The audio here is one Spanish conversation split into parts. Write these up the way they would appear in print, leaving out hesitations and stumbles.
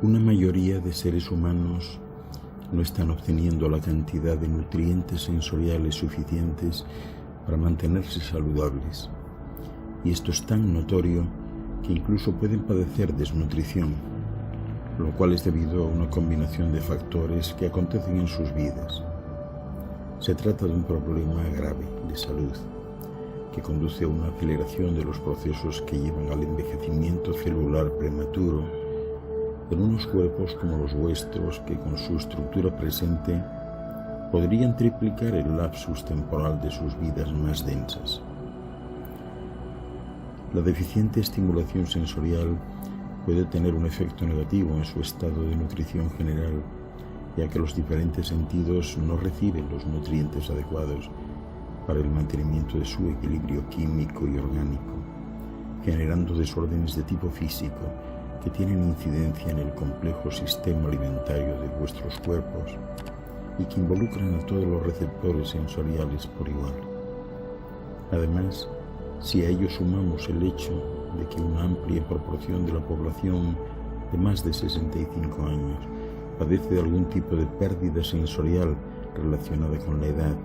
Una mayoría de seres humanos no están obteniendo la cantidad de nutrientes sensoriales suficientes para mantenerse saludables. Y esto es tan notorio que incluso pueden padecer desnutrición, lo cual es debido a una combinación de factores que acontecen en sus vidas. Se trata de un problema grave de salud que conduce a una aceleración de los procesos que llevan al envejecimiento celular prematuro en unos cuerpos como los vuestros, que con su estructura presente podrían triplicar el lapsus temporal de sus vidas más densas. La deficiente estimulación sensorial puede tener un efecto negativo en su estado de nutrición general, ya que los diferentes sentidos no reciben los nutrientes adecuados para el mantenimiento de su equilibrio químico y orgánico, generando desórdenes de tipo físico que tienen incidencia en el complejo sistema alimentario de vuestros cuerpos y que involucran a todos los receptores sensoriales por igual. Además, si a ello sumamos el hecho de que una amplia proporción de la población de más de 65 años padece de algún tipo de pérdida sensorial relacionada con la edad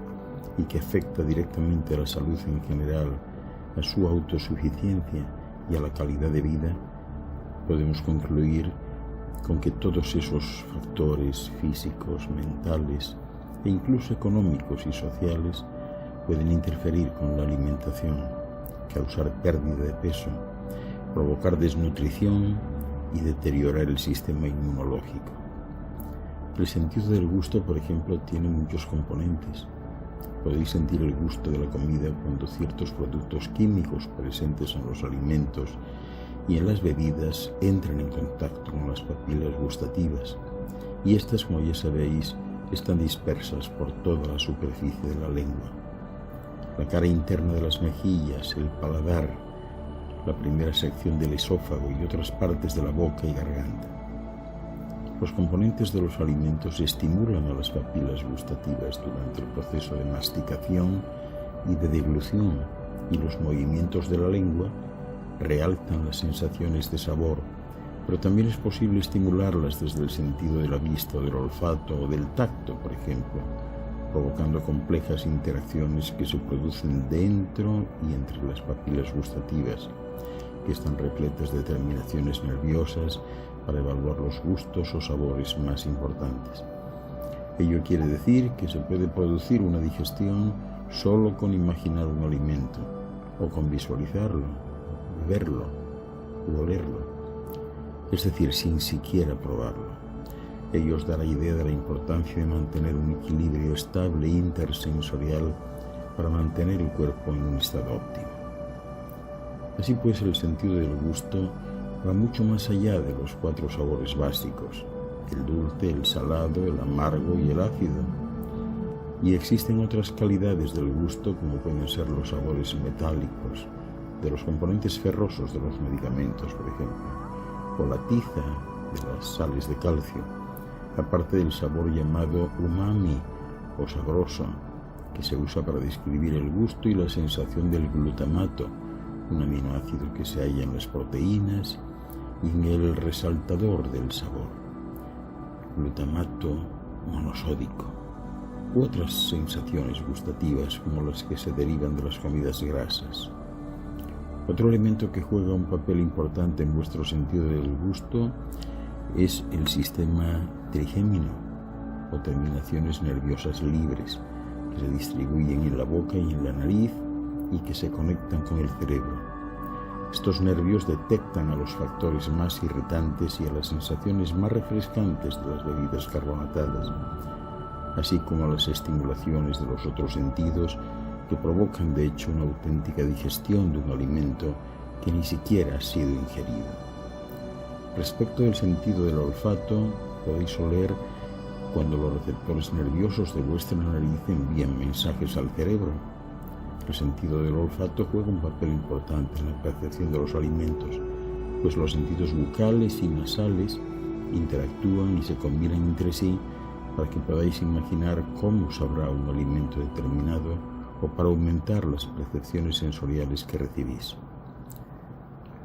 y que afecta directamente a la salud en general, a su autosuficiencia y a la calidad de vida, podemos concluir con que todos esos factores físicos, mentales e incluso económicos y sociales pueden interferir con la alimentación, causar pérdida de peso, provocar desnutrición y deteriorar el sistema inmunológico. El sentido del gusto, por ejemplo, tiene muchos componentes. Podéis sentir el gusto de la comida cuando ciertos productos químicos presentes en los alimentos y en las bebidas entran en contacto con las papilas gustativas, y estas, como ya sabéis, están dispersas por toda la superficie de la lengua. La cara interna de las mejillas, el paladar, la primera sección del esófago y otras partes de la boca y garganta. Los componentes de los alimentos estimulan a las papilas gustativas durante el proceso de masticación y de deglución, y los movimientos de la lengua realzan las sensaciones de sabor, pero también es posible estimularlas desde el sentido de la vista, del olfato o del tacto, por ejemplo, provocando complejas interacciones que se producen dentro y entre las papilas gustativas, que están repletas de terminaciones nerviosas para evaluar los gustos o sabores más importantes. Ello quiere decir que se puede producir una digestión solo con imaginar un alimento, o con visualizarlo, verlo u olerlo, es decir, sin siquiera probarlo. Ello os dará idea de la importancia de mantener un equilibrio estable intersensorial para mantener el cuerpo en un estado óptimo. Así pues, el sentido del gusto va mucho más allá de los 4 sabores básicos: el dulce, el salado, el amargo y el ácido. Y existen otras calidades del gusto, como pueden ser los sabores metálicos, de los componentes ferrosos de los medicamentos, por ejemplo, o la tiza de las sales de calcio, aparte del sabor llamado umami o sabroso, que se usa para describir el gusto y la sensación del glutamato, un aminoácido que se halla en las proteínas y en el resaltador del sabor, glutamato monosódico, u otras sensaciones gustativas como las que se derivan de las comidas grasas. Otro elemento que juega un papel importante en vuestro sentido del gusto es el sistema trigémino, o terminaciones nerviosas libres, que se distribuyen en la boca y en la nariz y que se conectan con el cerebro. Estos nervios detectan a los factores más irritantes y a las sensaciones más refrescantes de las bebidas carbonatadas, así como a las estimulaciones de los otros sentidos que provocan de hecho una auténtica digestión de un alimento que ni siquiera ha sido ingerido. Respecto del sentido del olfato, podéis oler cuando los receptores nerviosos de vuestra nariz envían mensajes al cerebro. El sentido del olfato juega un papel importante en la percepción de los alimentos, pues los sentidos bucales y nasales interactúan y se combinan entre sí para que podáis imaginar cómo sabrá un alimento determinado o para aumentar las percepciones sensoriales que recibís.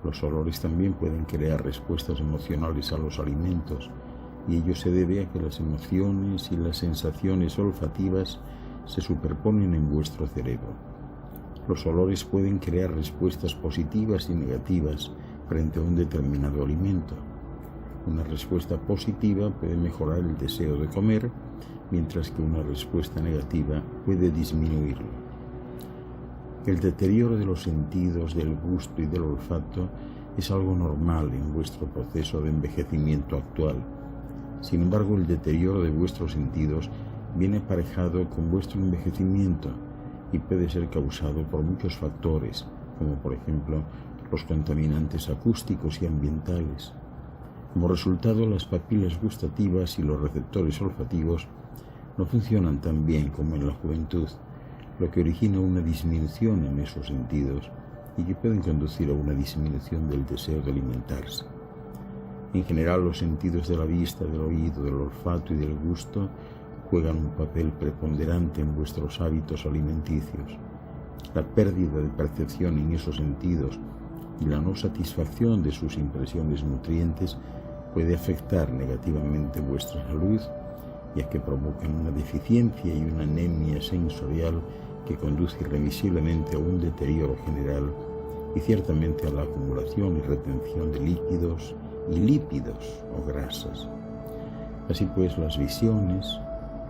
Los olores también pueden crear respuestas emocionales a los alimentos, y ello se debe a que las emociones y las sensaciones olfativas se superponen en vuestro cerebro. Los olores pueden crear respuestas positivas y negativas frente a un determinado alimento. Una respuesta positiva puede mejorar el deseo de comer, mientras que una respuesta negativa puede disminuirlo. El deterioro de los sentidos del gusto y del olfato es algo normal en vuestro proceso de envejecimiento actual. Sin embargo, el deterioro de vuestros sentidos viene aparejado con vuestro envejecimiento y puede ser causado por muchos factores, como por ejemplo los contaminantes acústicos y ambientales. Como resultado, las papilas gustativas y los receptores olfativos no funcionan tan bien como en la juventud, lo que origina una disminución en esos sentidos y que pueden conducir a una disminución del deseo de alimentarse. En general, los sentidos de la vista, del oído, del olfato y del gusto juegan un papel preponderante en vuestros hábitos alimenticios. La pérdida de percepción en esos sentidos y la no satisfacción de sus impresiones nutrientes puede afectar negativamente vuestra salud, ya que provocan una deficiencia y una anemia sensorial que conduce irremisiblemente a un deterioro general y ciertamente a la acumulación y retención de líquidos y lípidos o grasas. Así pues, las visiones,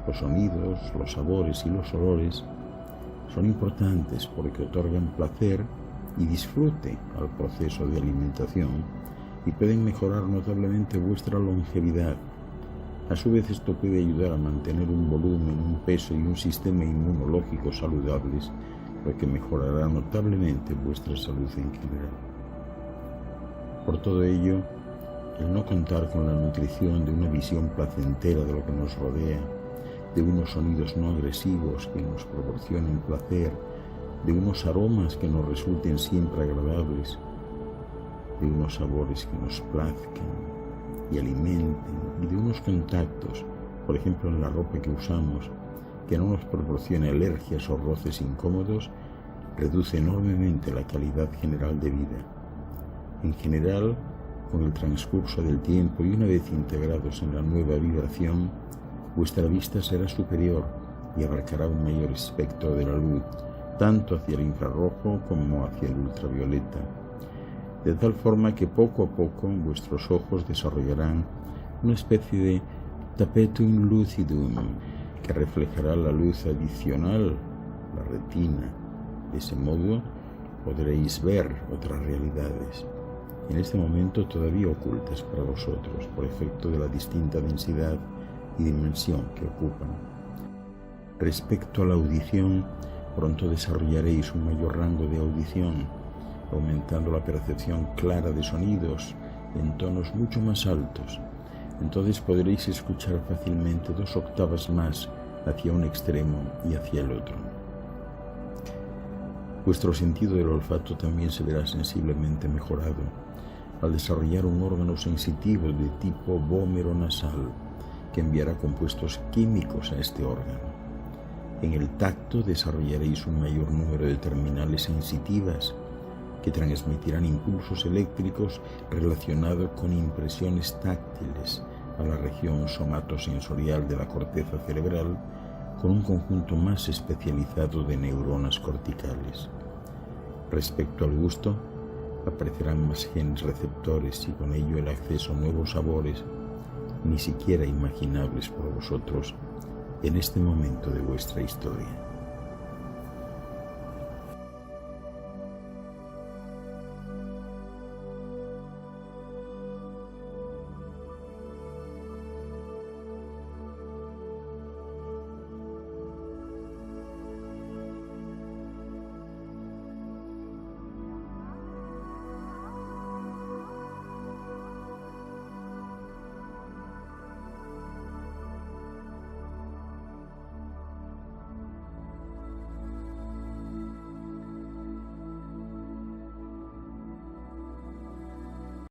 los sonidos, los sabores y los olores son importantes porque otorgan placer y disfrute al proceso de alimentación y pueden mejorar notablemente vuestra longevidad. A su vez, esto puede ayudar a mantener un volumen, un peso y un sistema inmunológico saludables, lo que mejorará notablemente vuestra salud en general. Por todo ello, el no contar con la nutrición de una visión placentera de lo que nos rodea, de unos sonidos no agresivos que nos proporcionen placer, de unos aromas que nos resulten siempre agradables, de unos sabores que nos plazcan y alimenten, y de unos contactos, por ejemplo en la ropa que usamos, que no nos proporcione alergias o roces incómodos, reduce enormemente la calidad general de vida. En general, con el transcurso del tiempo y una vez integrados en la nueva vibración, vuestra vista será superior y abarcará un mayor espectro de la luz, tanto hacia el infrarrojo como hacia el ultravioleta, de tal forma que poco a poco vuestros ojos desarrollarán una especie de tapetum lucidum que reflejará la luz adicional, la retina. De ese modo podréis ver otras realidades, en este momento todavía ocultas para vosotros por efecto de la distinta densidad y dimensión que ocupan. Respecto a la audición, pronto desarrollaréis un mayor rango de audición, aumentando la percepción clara de sonidos en tonos mucho más altos. Entonces podréis escuchar fácilmente 2 octavas más hacia un extremo y hacia el otro. Vuestro sentido del olfato también se verá sensiblemente mejorado al desarrollar un órgano sensitivo de tipo vómero nasal que enviará compuestos químicos a este órgano. En el tacto desarrollaréis un mayor número de terminales sensitivas que transmitirán impulsos eléctricos relacionados con impresiones táctiles a la región somatosensorial de la corteza cerebral, con un conjunto más especializado de neuronas corticales. Respecto al gusto, aparecerán más genes receptores y con ello el acceso a nuevos sabores, ni siquiera imaginables por vosotros en este momento de vuestra historia.